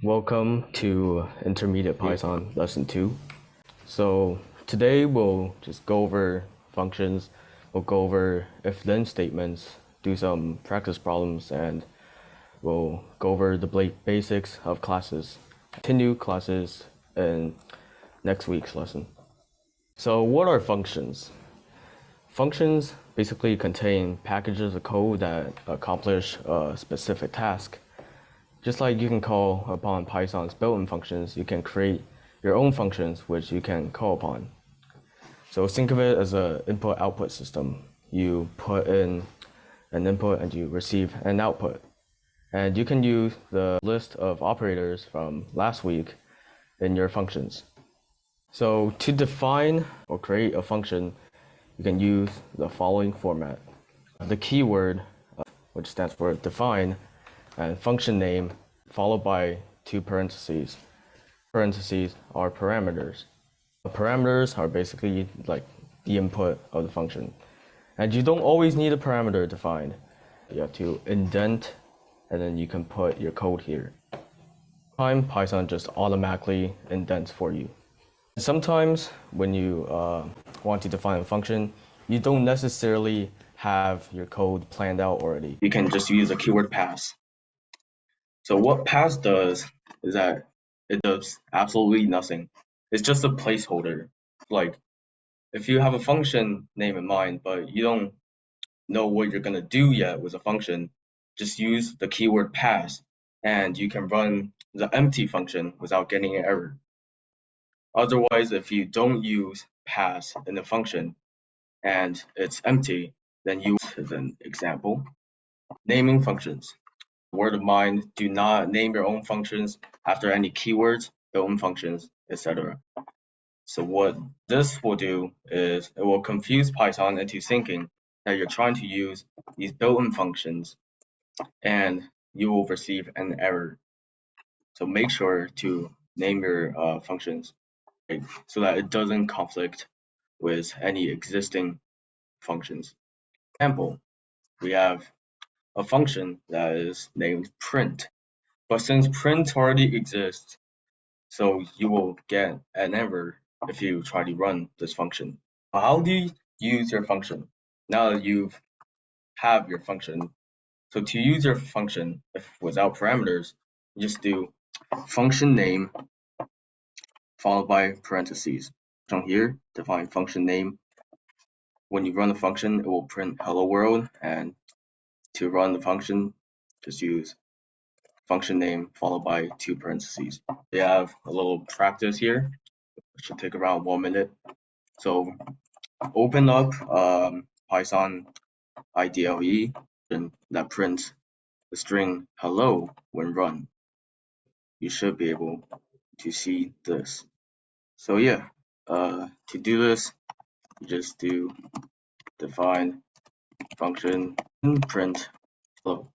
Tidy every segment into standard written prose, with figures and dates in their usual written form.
Welcome to Intermediate Python Lesson 2. So today we'll just go over functions, we'll go over if-then statements, do some practice problems, and we'll go over the basics of classes. Continue classes in next week's lesson. So what are functions? Functions basically contain packages of code that accomplish a specific task. Just like you can call upon Python's built-in functions, you can create your own functions which you can call upon. So think of it as an input-output system. You put in an input and you receive an output. And you can use the list of operators from last week in your functions. So to define or create a function, you can use the following format. The keyword, which stands for define, and function name followed by two parentheses. Parentheses are parameters. The parameters are basically like the input of the function. And you don't always need a parameter defined. You have to indent and then you can put your code here. Python just automatically indents for you. Sometimes when you want to define a function, you don't necessarily have your code planned out already. You can just use a keyword pass. So what pass does is that it does absolutely nothing. It's just a placeholder. Like if you have a function name in mind, but you don't know what you're gonna do yet with a function, just use the keyword pass and you can run the empty function without getting an error. Otherwise, if you don't use pass in the function and it's empty, then you, as an example, naming functions. Word of mind, do not name your own functions after any keywords, built-in functions, etc. So what this will do is it will confuse Python into thinking that you're trying to use these built-in functions and you will receive an error. So make sure to name your functions so that it doesn't conflict with any existing functions. Example, we have a function that is named print. But since print already exists, so you will get an error if you try to run this function. How do you use your function? Now that you have your function, so to use your function if without parameters, you just do function name followed by parentheses. From here, define function name. When you run the function, it will print hello world, and to run the function, just use function name followed by two parentheses. We have a little practice here. It should take around 1 minute. So open up Python IDLE and that prints the string hello when run. You should be able to see this. So yeah, to do this, you just do define function print hello.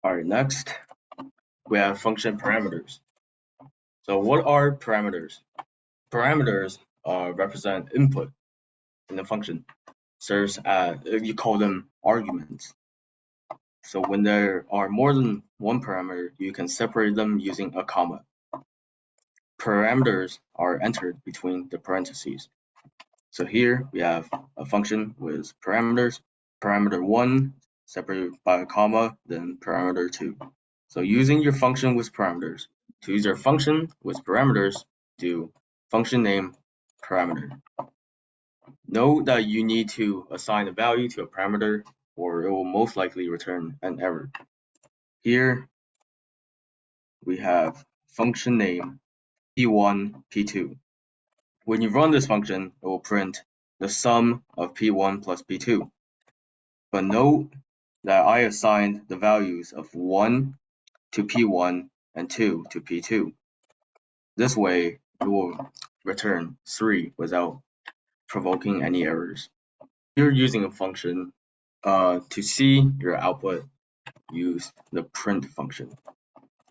Alright, next we have function parameters. So what are parameters? Parameters represent input in the function. Serves as, you call them arguments. So when there are more than one parameter, you can separate them using a comma. Parameters are entered between the parentheses. So here we have a function with parameters. Parameter 1 separated by a comma, then parameter 2. So using your function with parameters. To use your function with parameters, do function name parameter. Note that you need to assign a value to a parameter or it will most likely return an error. Here we have function name p1, p2. When you run this function, it will print the sum of p1 plus p2. But note that I assigned the values of 1 to p1 and 2 to p2. This way, it will return 3 without provoking any errors. You're using a function to see your output, use the print function.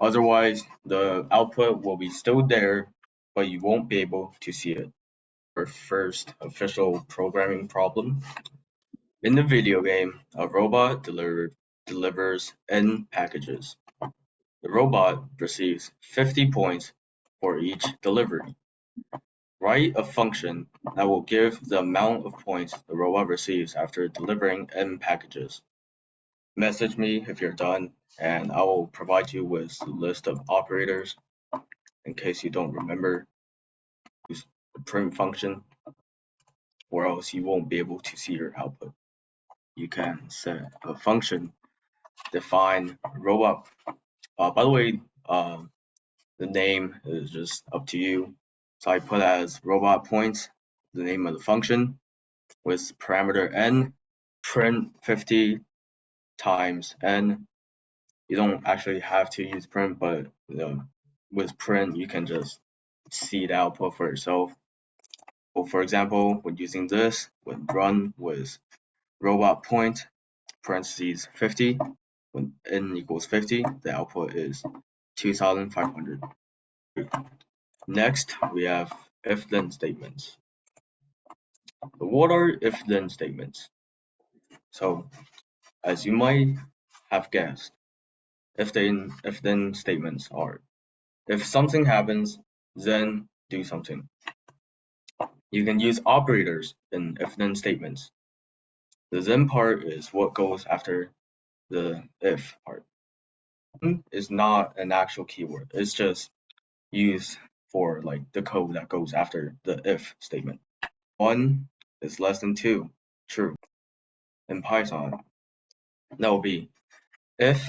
Otherwise, the output will be still there, but you won't be able to see it. Our first official programming problem. In the video game, a robot delivers n packages. the robot receives 50 points for each delivery. Write a function that will give the amount of points the robot receives after delivering N packages. Message me if you're done, and I will provide you with a list of operators in case you don't remember. Use the print function, or else you won't be able to see your output. You can set a function, define robot. By the way, the name is just up to you. So I put as robot points, the name of the function, with parameter n, print 50 times n. You don't actually have to use print, but with print you can just see the output for yourself. So for example, when using this, when run with robot point parentheses 50, when n equals 50, the output is 2500. Next, we have if-then statements. What are if-then statements? So, as you might have guessed, if-then statements are: if something happens, then do something. You can use operators in if-then statements. The then part is what goes after the if part. Is not an actual keyword. It's just used for like the code that goes after the if statement. 1 is less than 2, true. In Python, that will be if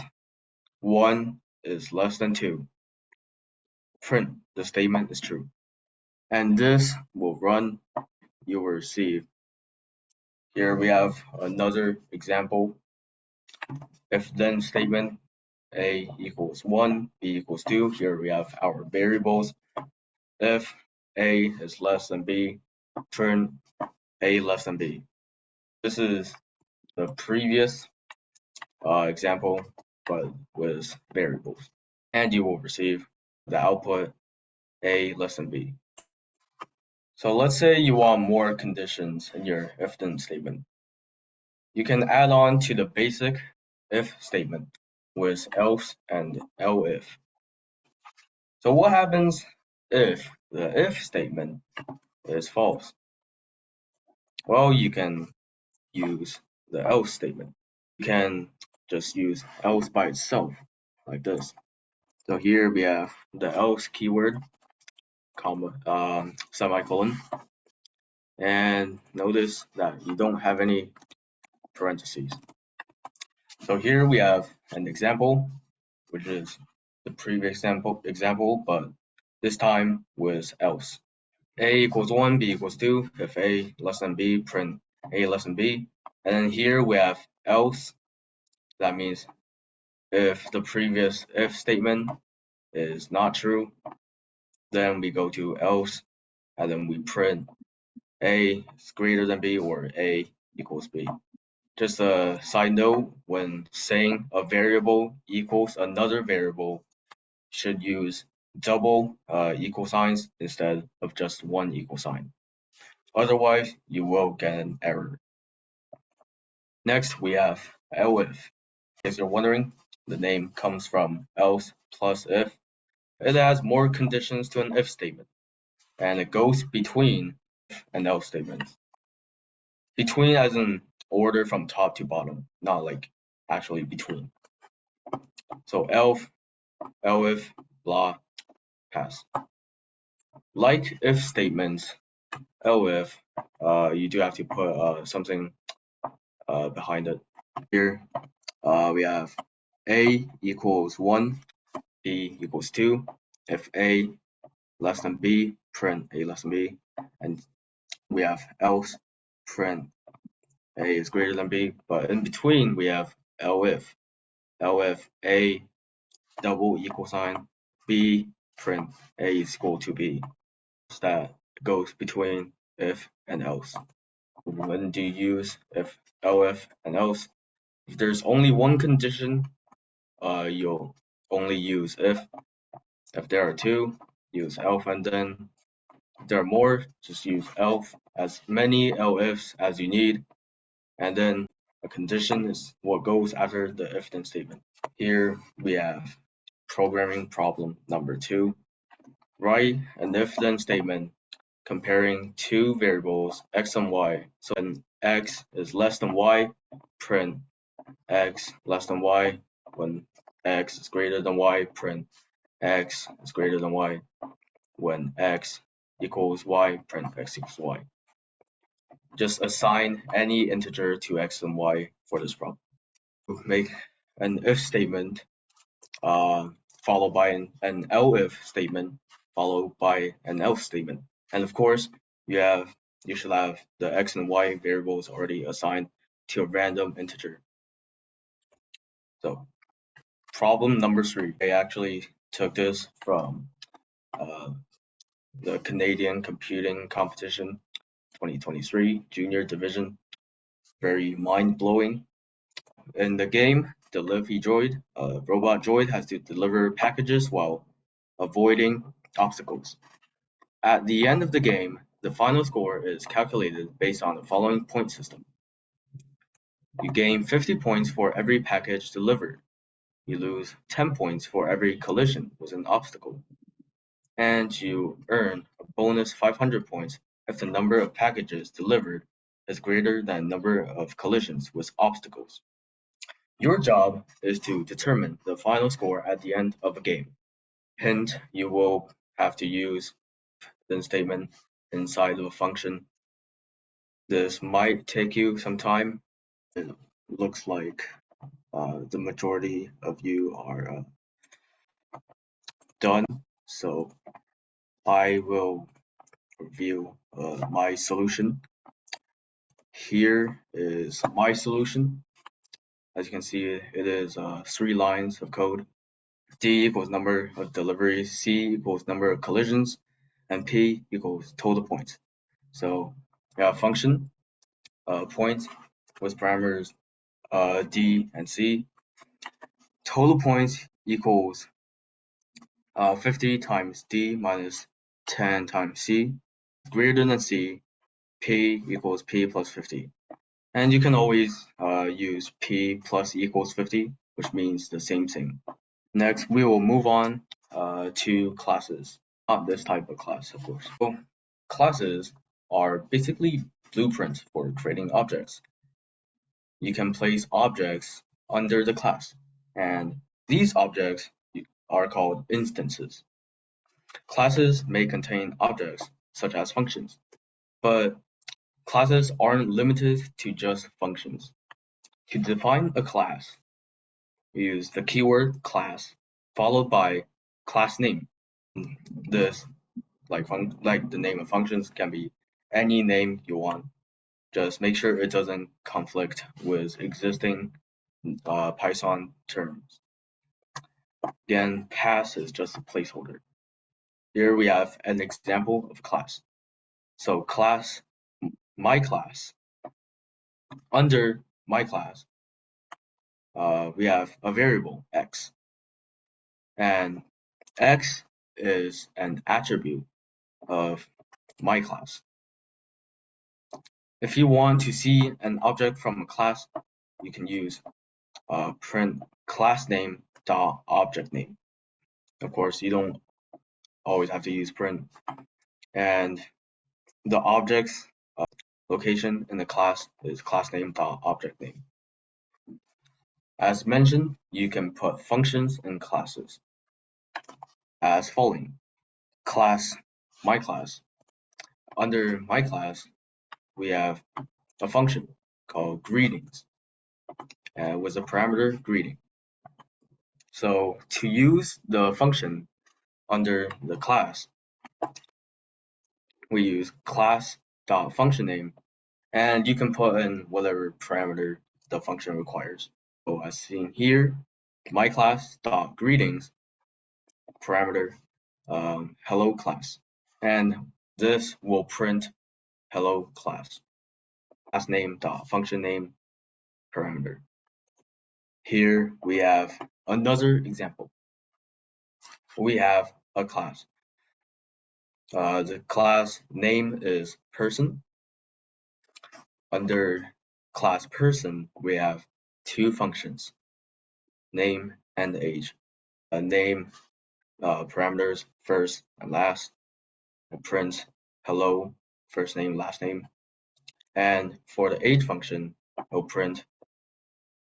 1 is less than 2, print the statement is true. And this will run, you will receive. Here we have another example. If then statement, a equals 1, b equals 2. Here we have our variables. If a is less than b, print a less than b. This is the previous example, but with variables. And you will receive the output a less than b. So let's say you want more conditions in your if-then statement. You can add on to the basic if statement with else and elif. So what happens if the if statement is false? Well, you can use the else statement. You can just use else by itself, like this. So here we have the else keyword, comma, semicolon, and notice that you don't have any parentheses. So here we have an example, which is the previous example, but this time with else. A equals 1, b equals 2. If a less than b, print a less than b. And then here we have else. That means if the previous if statement is not true, then we go to else, and then we print a is greater than b or a equals b. Just a side note, when saying a variable equals another variable, should use double equal signs instead of just one equal sign. Otherwise, you will get an error. Next, we have elif. In case you're wondering, the name comes from else plus if. It adds more conditions to an if statement, and it goes between if and else statements. Between as in order from top to bottom, not like actually between. So elif, blah, pass. Like if statements, elif, you do have to put something behind it. Here we have a equals 1, b equals 2. If a less than b, print a less than b. And we have else, print a is greater than b. But in between we have elif. Elif a double equal sign, b, print a is equal to b. That goes between if and else. When do you use if, elif, and else? If there's only one condition, you'll only use if. If there are two, use elif, and then if there are more, just use elif, as many elifs as you need, and then a condition is what goes after the if-then statement. Here we have programming problem number 2. Write an if-then statement comparing two variables x and y. So when x is less than y, print x less than y. When x is greater than y, print x is greater than y. When x equals y, print x equals y. Just assign any integer to x and y for this problem. Make an if statement followed by an elif statement followed by an else statement. And of course, you should have the x and y variables already assigned to a random integer. So problem number 3, I actually took this from the Canadian Computing Competition 2023 Junior Division. Very mind-blowing. In the game, Delivery Droid, a robot droid has to deliver packages while avoiding obstacles. At the end of the game, the final score is calculated based on the following point system. You gain 50 points for every package delivered. You lose 10 points for every collision with an obstacle. And you earn a bonus 500 points if the number of packages delivered is greater than the number of collisions with obstacles. Your job is to determine the final score at the end of a game. Hint, you will have to use the statement inside of a function. This might take you some time. It looks like the majority of you are done, so I will review my solution. Here is my solution. As you can see, it is 3 lines of code. D equals number of deliveries, C equals number of collisions, and P equals total points. So we have function points with parameters D and C. Total points equals 50 times D minus 10 times C. Greater than C, P equals P plus 50. And you can always use P plus equals 50, which means the same thing. Next, we will move on to classes. Not this type of class, of course. So, classes are basically blueprints for creating objects. You can place objects under the class, and these objects are called instances. Classes may contain objects such as functions, but classes aren't limited to just functions. To define a class, we use the keyword class followed by class name. This, like the name of functions, can be any name you want. Just make sure it doesn't conflict with existing Python terms. Again, class is just a placeholder. Here we have an example of class. So class, my class. Under my class, we have a variable x, and x is an attribute of my class. If you want to see an object from a class, you can use print class name dot object name. Of course, you don't always have to use print, and the object's location in the class is class name dot object name. As mentioned, you can put functions in classes as following. Class, my class. Under my class, we have a function called greetings with a parameter greeting. So to use the function under the class, we use class.function name, and you can put in whatever parameter the function requires. So as seen here, my class.greetings parameter hello class, and this will print hello class. Class name dot function name parameter. Here we have another example. We have a class. The class name is person. Under class person, we have two functions, name and age. name, parameters, first and last, and print hello, first name, last name. And for the age function, we'll print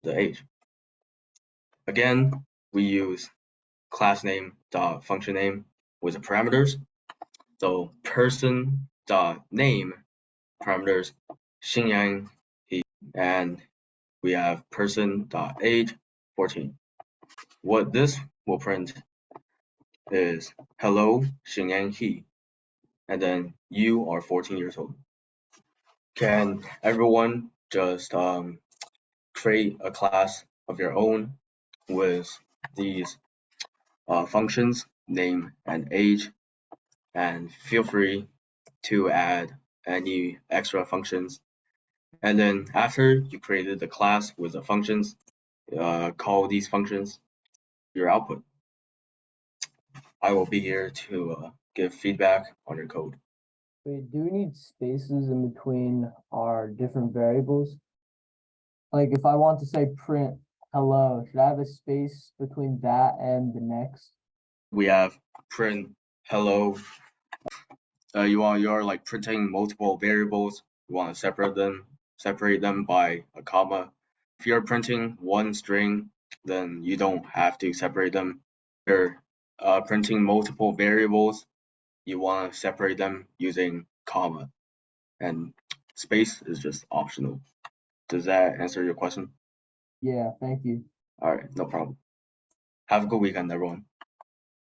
the age. Again, we use class name dot function name with the parameters. So person dot name parameters Xinyang He, and we have person dot age 14. What this will print is hello Xinyang He, and then you are 14 years old. Can everyone just create a class of your own with these functions, name and age, and feel free to add any extra functions. And then after you created the class with the functions, call these functions your output. I will be here to give feedback on your code. Wait, do we need spaces in between our different variables? Like if I want to say print hello, should I have a space between that and the next? We have print hello. You're like printing multiple variables. You want to separate them by a comma. If you're printing one string, then you don't have to separate them. If you're printing multiple variables, you want to separate them using comma, and space is just optional. Does that answer your question? Yeah, thank you. All right, no problem. Have a good weekend, everyone.